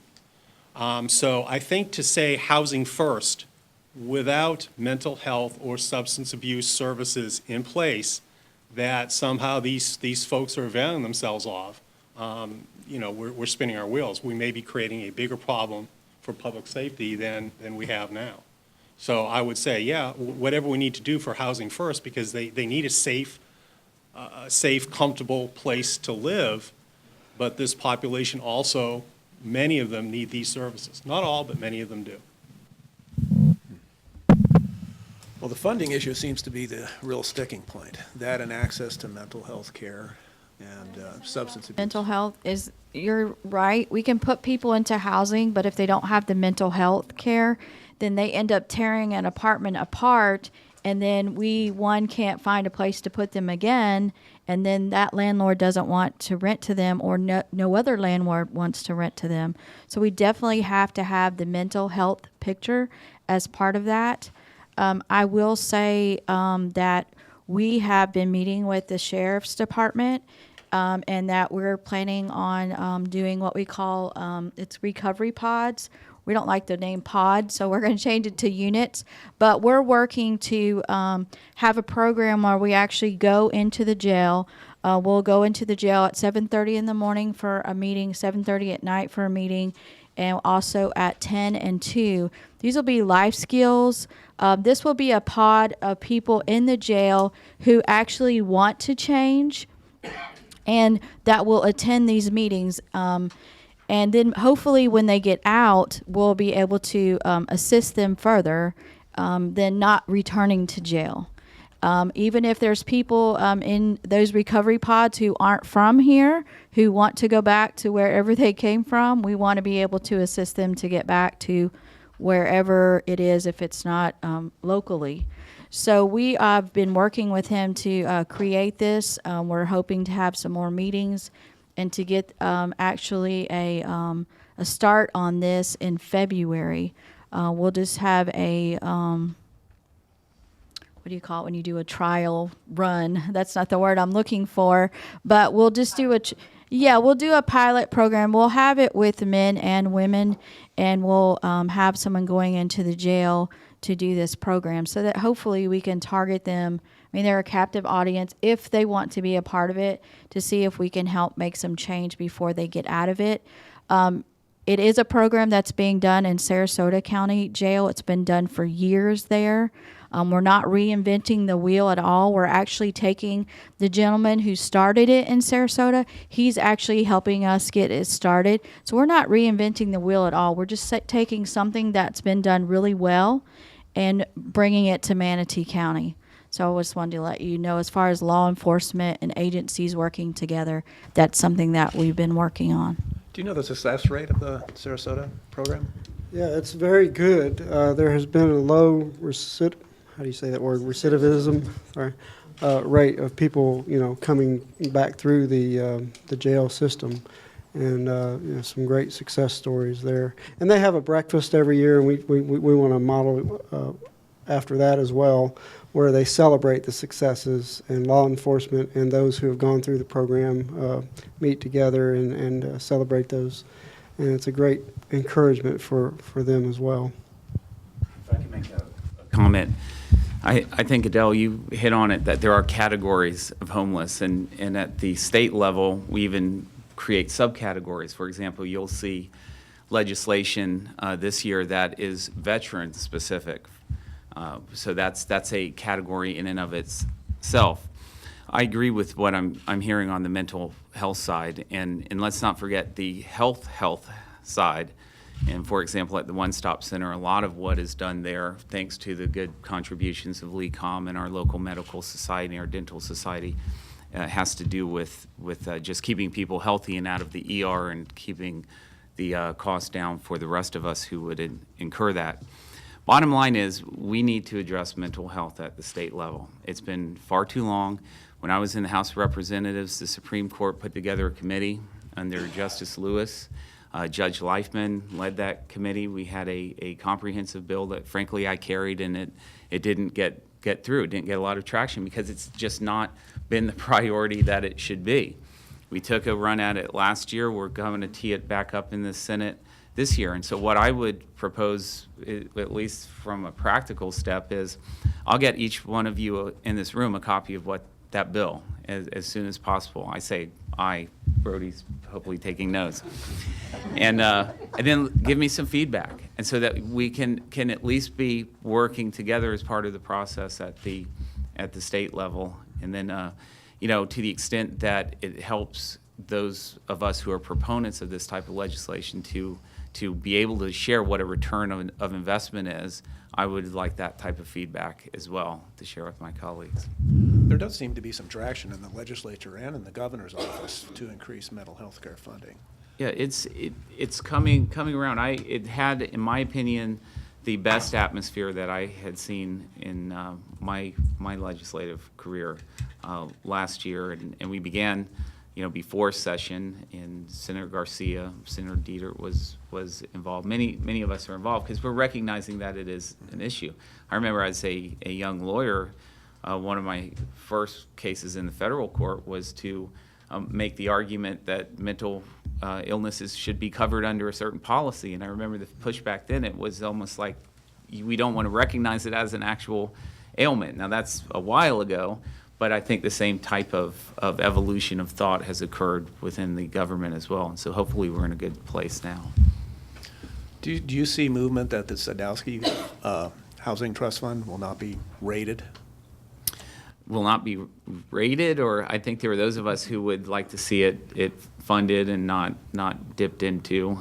Speaker 7: them. So I think to say housing first without mental health or substance abuse services in place, that somehow these folks are availing themselves of, we're spinning our wheels. We may be creating a bigger problem for public safety than we have now. So I would say, yeah, whatever we need to do for housing first, because they need a safe, comfortable place to live, but this population also, many of them need these services. Not all, but many of them do.
Speaker 2: Well, the funding issue seems to be the real sticking point. That and access to mental health care and substance abuse.
Speaker 5: Mental health is, you're right, we can put people into housing, but if they don't have the mental health care, then they end up tearing an apartment apart, and then one can't find a place to put them again, and then that landlord doesn't want to rent to them, or no other landlord wants to rent to them. So we definitely have to have the mental health picture as part of that. I will say that we have been meeting with the sheriff's department, and that we're planning on doing what we call it's recovery pods. We don't like the name pod, so we're going to change it to units. But we're working to have a program where we actually go into the jail. We'll go into the jail at 7:30 in the morning for a meeting, 7:30 at night for a meeting, and also at 10 and 2. These will be life skills. This will be a pod of people in the jail who actually want to change and that will attend these meetings. And then hopefully when they get out, we'll be able to assist them further than not returning to jail. Even if there's people in those recovery pods who aren't from here, who want to go back to wherever they came from, we want to be able to assist them to get back to wherever it is if it's not locally. So we have been working with him to create this. We're hoping to have some more meetings and to get actually a start on this in February. We'll just have a what do you call it when you do a trial run? That's not the word I'm looking for, but we'll just do we'll do a pilot program. We'll have it with men and women, and we'll have someone going into the jail to do this program so that hopefully we can target them. I mean, they're a captive audience if they want to be a part of it, to see if we can help make some change before they get out of it. It is a program that's being done in Sarasota County Jail. It's been done for years there. We're not reinventing the wheel at all. We're actually taking the gentleman who started it in Sarasota. He's actually helping us get it started. So we're not reinventing the wheel at all. We're just taking something that's been done really well and bringing it to Manatee County. So I just wanted to let you know, as far as law enforcement and agencies working together, that's something that we've been working on.
Speaker 2: Do you know the success rate of the Sarasota program?
Speaker 4: Yeah, it's very good. There has been a low recidivism, rate of people, coming back through the jail system, and some great success stories there. And they have a breakfast every year, and we want to model after that as well, where they celebrate the successes, and law enforcement and those who have gone through the program meet together and celebrate those. And it's a great encouragement for them as well.
Speaker 13: If I can make a comment. I think, Adele, you hit on it, that there are categories of homeless, and at the state level, we even create subcategories. For example, you'll see legislation this year that is veteran-specific. So that's a category in and of itself. I agree with what I'm hearing on the mental health side, and let's not forget the health side. And for example, at the One Stop Center, a lot of what is done there, thanks to the good contributions of LECOM and our local medical society, our dental society, has to do with just keeping people healthy and out of the ER and keeping the cost down for the rest of us who would incur that. Bottom line is, we need to address mental health at the state level. It's been far too long. When I was in the House of Representatives, the Supreme Court put together a committee under Justice Lewis. Judge Leifman led that committee. We had a comprehensive bill that frankly I carried, and it didn't get through. It didn't get a lot of traction because it's just not been the priority that it should be. We took a run at it last year. We're going to tee it back up in the Senate this year. And so what I would propose, at least from a practical step, is I'll get each one of you in this room a copy of what that bill as soon as possible. I say Brody's hopefully taking notes. And then give me some feedback. And so that we can at least be working together as part of the process at the state level. And then, to the extent that it helps those of us who are proponents of this type of legislation to be able to share what a return of investment is, I would like that type of feedback as well to share with my colleagues.
Speaker 2: There does seem to be some traction in the legislature and in the governor's office to increase mental health care funding.
Speaker 13: Yeah, it's coming around. It had, in my opinion, the best atmosphere that I had seen in my legislative career last year, and we began, before session, and Senator Garcia, Senator Dieter was involved. Many of us are involved because we're recognizing that it is an issue. I remember as a young lawyer, one of my first cases in the federal court was to make the argument that mental illnesses should be covered under a certain policy. And I remember the pushback then, it was almost like we don't want to recognize it as an actual ailment. Now that's a while ago, but I think the same type of evolution of thought has occurred within the government as well. And so hopefully we're in a good place now.
Speaker 2: Do you see movement that the Sadowski Housing Trust Fund will not be rated?
Speaker 13: Will not be rated, or I think there are those of us who would like to see it funded and not dipped into.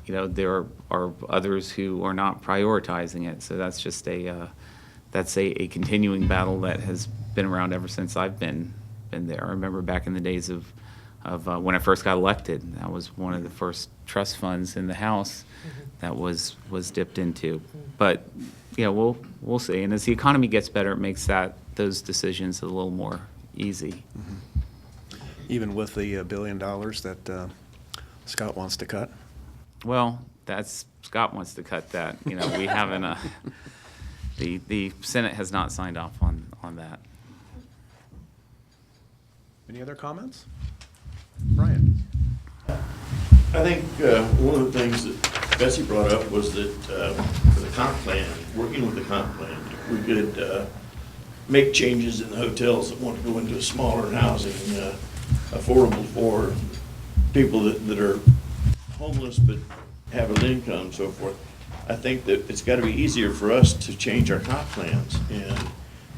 Speaker 13: There are others who are not prioritizing it. So that's just a continuing battle that has been around ever since I've been there. I remember back in the days of when I first got elected, that was one of the first trust funds in the House that was dipped into. But we'll see. And as the economy gets better, it makes those decisions a little more easy.
Speaker 2: Mm-hmm. Even with the $1 billion that Scott wants to cut?
Speaker 13: Well, Scott wants to cut that. We haven't. The Senate has not signed off on that.
Speaker 2: Any other comments? Brian?
Speaker 6: I think one of the things that Betsy brought up was that for the comp plan, working with the comp plan, we could make changes in the hotels that want to go into a smaller housing, affordable for people that are homeless but have an income and so forth. I think that it's got to be easier for us to change our comp plans and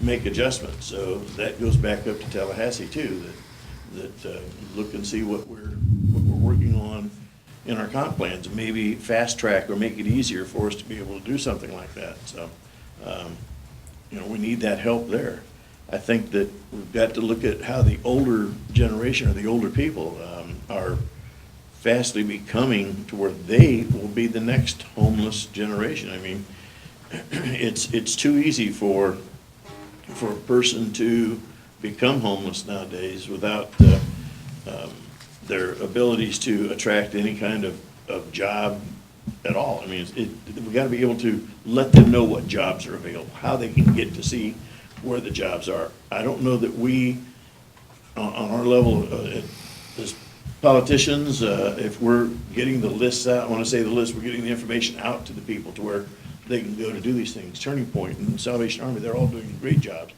Speaker 6: make adjustments. So that goes back up to Tallahassee too, that look and see what we're working on in our comp plans, and maybe fast track or make it easier for us to be able to do something like that. So, we need that help there. I think that we've got to look at how the older generation or the older people are fastly becoming to where they will be the next homeless generation. I mean, it's too easy for a person to become homeless nowadays without their abilities to attract any kind of job at all. I mean, we got to be able to let them know what jobs are available, how they can get to see where the jobs are. I don't know that we, on our level as politicians, if we're getting the lists out, when I say the list, we're getting the information out to the people to where they can go to do these things. Turning Point and Salvation Army, they're all doing great jobs.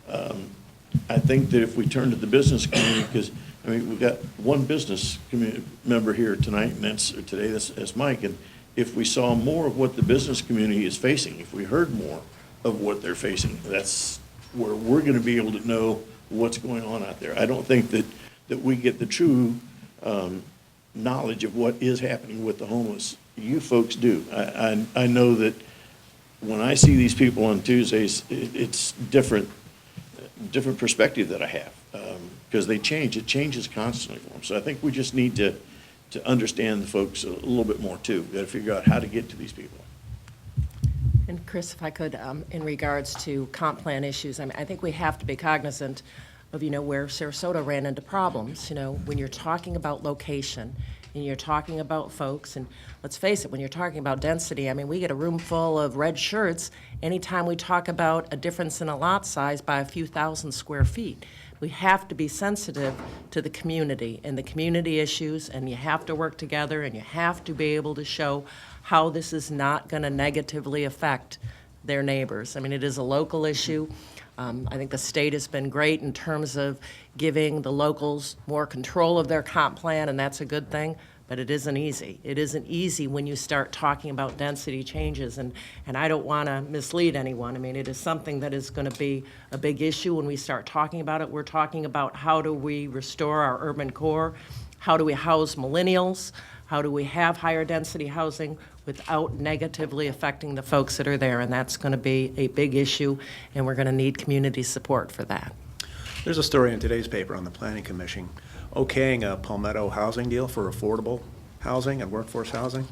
Speaker 6: I think that if we turn to the business community, because we've got one business community member here tonight, and that's Mike. And if we saw more of what the business community is facing, if we heard more of what they're facing, that's where we're going to be able to know what's going on out there. I don't think that we get the true knowledge of what is happening with the homeless. You folks do. I know that when I see these people on Tuesdays, it's different perspective that I have, because they change. It changes constantly for them. So I think we just need to understand the folks a little bit more too. We've got to figure out how to get to these people.
Speaker 12: And Chris, if I could, in regards to comp plan issues, I mean, I think we have to be cognizant of, where Sarasota ran into problems, when you're talking about location and you're talking about folks, and let's face it, when you're talking about density, I mean, we get a room full of red shirts anytime we talk about a difference in a lot size by a few thousand square feet. We have to be sensitive to the community and the community issues, and you have to work together, and you have to be able to show how this is not going to negatively affect their neighbors. I mean, it is a local issue. I think the state has been great in terms of giving the locals more control of their comp plan, and that's a good thing, but it isn't easy. It isn't easy when you start talking about density changes, and I don't want to mislead anyone. I mean, it is something that is going to be a big issue when we start talking about it. We're talking about how do we restore our urban core, how do we house millennials, how do we have higher density housing without negatively affecting the folks that are there, and that's going to be a big issue, and we're going to need community support for that.
Speaker 2: There's a story in today's paper on the Planning Commission okaying a Palmetto housing deal for affordable housing and workforce housing.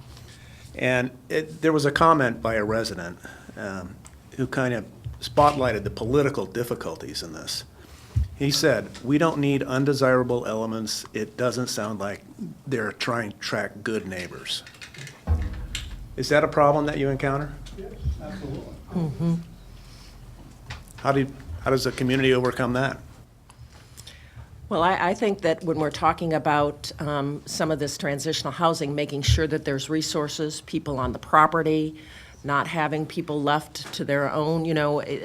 Speaker 2: And there was a comment by a resident who kind of spotlighted the political difficulties in this. He said, "We don't need undesirable elements. It doesn't sound like they're trying to attract good neighbors." Is that a problem that you encounter?
Speaker 4: Yes, absolutely.
Speaker 12: Mm-hmm.
Speaker 2: How does the community overcome that?
Speaker 12: Well, I think that when we're talking about some of this transitional housing, making sure that there's resources, people on the property, not having people left to their own,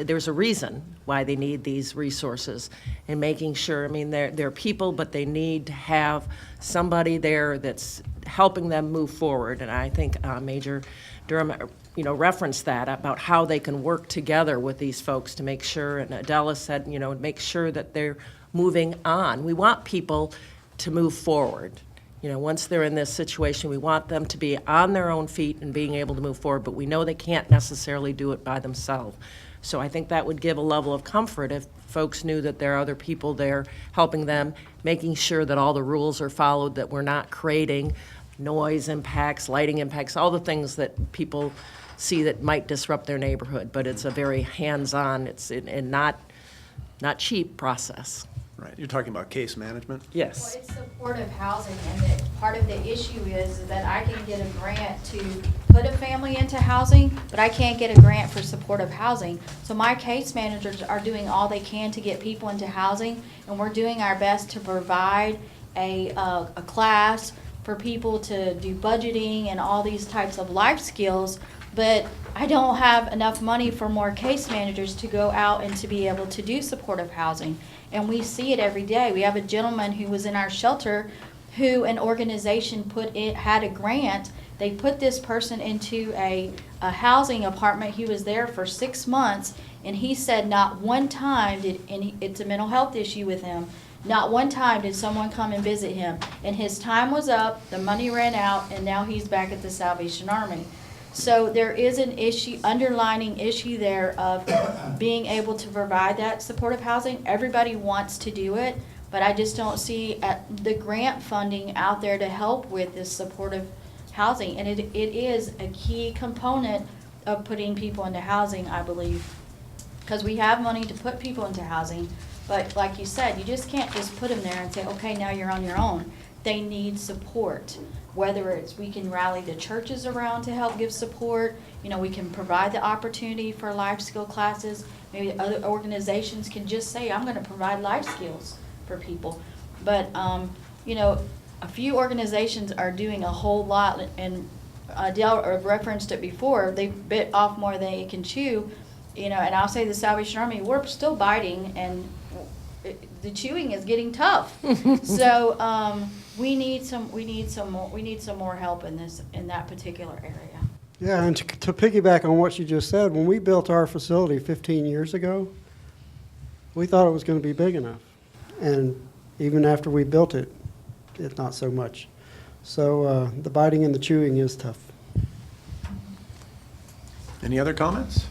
Speaker 12: there's a reason why they need these resources, and making sure, I mean, they're people, but they need to have somebody there that's helping them move forward. And I think Major Durham, referenced that about how they can work together with these folks to make sure, and Adela said, make sure that they're moving on. We want people to move forward. Once they're in this situation, we want them to be on their own feet and being able to move forward, but we know they can't necessarily do it by themselves. So I think that would give a level of comfort if folks knew that there are other people there helping them, making sure that all the rules are followed, that we're not creating noise impacts, lighting impacts, all the things that people see that might disrupt their neighborhood. But it's a very hands-on, and not cheap process.
Speaker 2: Right, you're talking about case management?
Speaker 12: Yes.
Speaker 5: Well, it's supportive housing, and part of the issue is that I can get a grant to put a family into housing, but I can't get a grant for supportive housing. So my case managers are doing all they can to get people into housing, and we're doing our best to provide a class for people to do budgeting and all these types of life skills, but I don't have enough money for more case managers to go out and to be able to do supportive housing. And we see it every day. We have a gentleman who was in our shelter who an organization had a grant. They put this person into a housing apartment. He was there for 6 months, and he said not one time it's a mental health issue with him, not one time did someone come and visit him. And his time was up, the money ran out, and now he's back at the Salvation Army. So there is an issue, underlining issue there of being able to provide that supportive housing. Everybody wants to do it, but I just don't see the grant funding out there to help with this supportive housing. And it is a key component of putting people into housing, I believe. Because we have money to put people into housing, but like you said, you just can't just put them there and say, okay, now you're on your own. They need support. Whether it's we can rally the churches around to help give support, we can provide the opportunity for life skill classes. Maybe other organizations can just say, I'm going to provide life skills for people. But, a few organizations are doing a whole lot, and Adele referenced it before. They bit off more than they can chew, and I'll say the Salvation Army, we're still biting, and the chewing is getting tough. So, we need some more help in that particular area.
Speaker 4: Yeah, and to piggyback on what you just said, when we built our facility 15 years ago, we thought it was going to be big enough. And even after we built it, it's not so much. So the biting and the chewing is tough.
Speaker 2: Any other comments?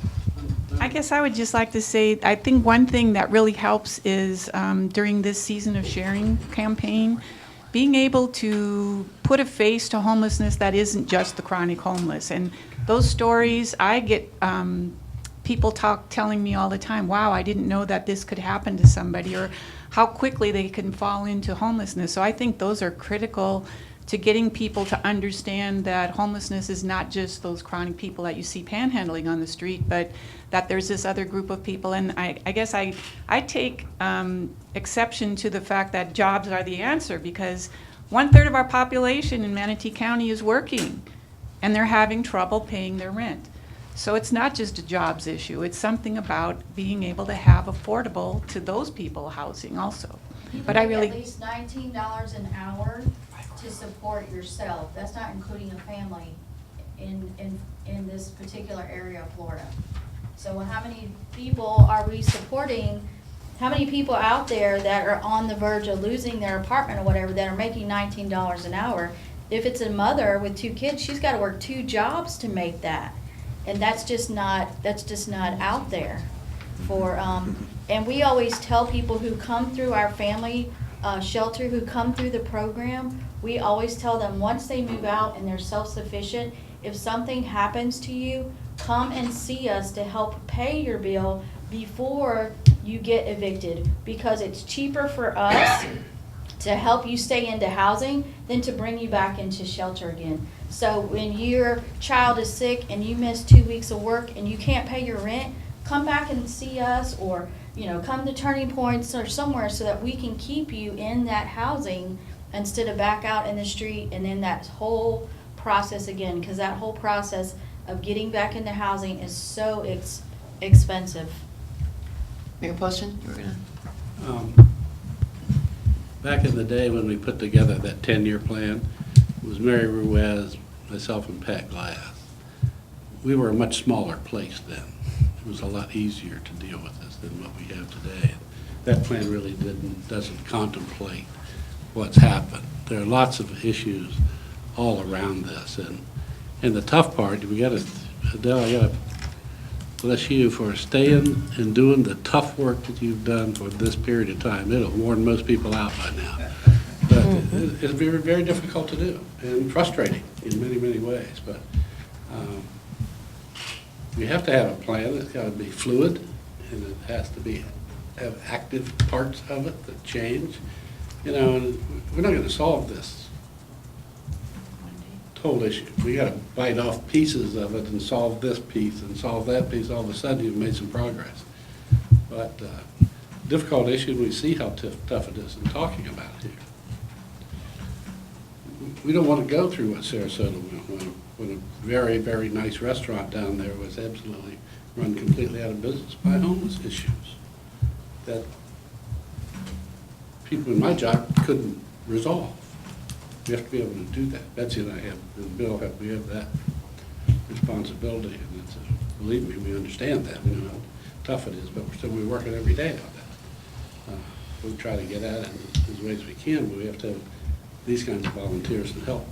Speaker 3: I guess I would just like to say, I think one thing that really helps is during this Season of Sharing campaign, being able to put a face to homelessness that isn't just the chronic homeless. And those stories, I get people telling me all the time, wow, I didn't know that this could happen to somebody, or how quickly they can fall into homelessness. So I think those are critical to getting people to understand that homelessness is not just those chronic people that you see panhandling on the street, but that there's this other group of people. And I guess I take exception to the fact that jobs are the answer, because 1/3 of our population in Manatee County is working, and they're having trouble paying their rent. So it's not just a jobs issue, it's something about being able to have affordable to those people housing also. But I really,
Speaker 5: At least $19 an hour to support yourself. That's not including a family in this particular area of Florida. So how many people are we supporting? How many people out there that are on the verge of losing their apartment or whatever that are making $19 an hour? If it's a mother with 2 kids, she's got to work 2 jobs to make that. And that's just not out there for, and we always tell people who come through our family shelter, who come through the program, we always tell them once they move out and they're self-sufficient, if something happens to you, come and see us to help pay your bill before you get evicted, because it's cheaper for us to help you stay into housing than to bring you back into shelter again. So when your child is sick and you miss 2 weeks of work and you can't pay your rent, come back and see us, or come to Turning Points or somewhere, so that we can keep you in that housing instead of back out in the street and in that whole process again, because that whole process of getting back into housing is so expensive.
Speaker 1: Mayor Poston, you were gonna?
Speaker 9: Back in the day when we put together that 10-year plan, it was Mary Ruiz, myself, and Pat Glass. We were a much smaller place then. It was a lot easier to deal with this than what we have today. That plan really doesn't contemplate what's happened. There are lots of issues all around this, and the tough part, Adele, I gotta bless you for staying and doing the tough work that you've done for this period of time. It'll worn most people out by now. But it's very, very difficult to do and frustrating in many, many ways. But we have to have a plan. It's got to be fluid, and it has to have active parts of it that change. And we're not going to solve this whole issue. We got to bite off pieces of it and solve this piece and solve that piece. All of a sudden, you've made some progress. But difficult issue, we see how tough it is in talking about it here. We don't want to go through what Sarasota went when a very, very nice restaurant down there was absolutely run completely out of business by homeless issues that people in my job couldn't resolve. We have to be able to do that. Betsy and I have, and Bill, we have that responsibility, and it's believe me, we understand that. We know how tough it is, but we're working every day on that. We try to get at it as ways as we can, but we have to have these kinds of volunteers and help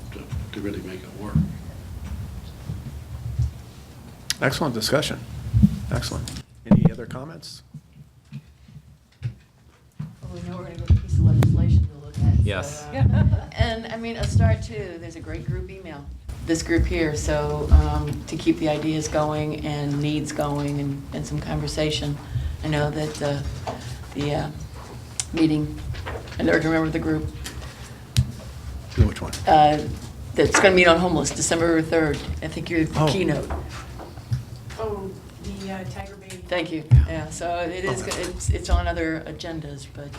Speaker 9: to really make it work.
Speaker 2: Excellent discussion. Excellent. Any other comments?
Speaker 1: Well, we know we're gonna go to a piece of legislation to look at.
Speaker 13: Yes.
Speaker 1: So, and I mean, a start too, there's a great group email, this group here, so to keep the ideas going and needs going and some conversation. I know that the meeting, I never remember the group,
Speaker 2: Which one?
Speaker 1: that's gonna meet on homeless, December 3rd. I think you're the
Speaker 2: Oh.
Speaker 1: keynote.
Speaker 3: oh, the Tiger Bay.
Speaker 1: Thank you. Yeah, so it is, it's on other agendas, but,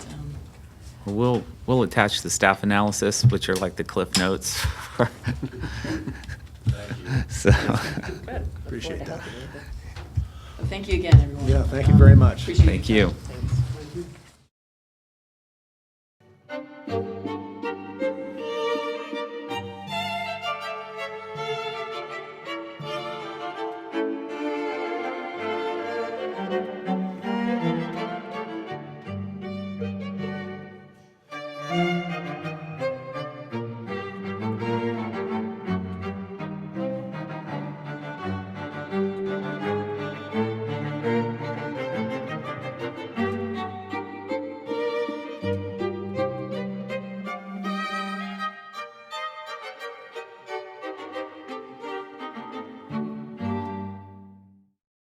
Speaker 13: We'll attach the staff analysis, which are like the cliff notes. So,
Speaker 1: good.
Speaker 2: Appreciate that.
Speaker 1: Well, thank you again, everyone.
Speaker 2: Yeah, thank you very much.
Speaker 1: Appreciate
Speaker 13: Thank
Speaker 1: your
Speaker 13: you.
Speaker 1: time. Thanks.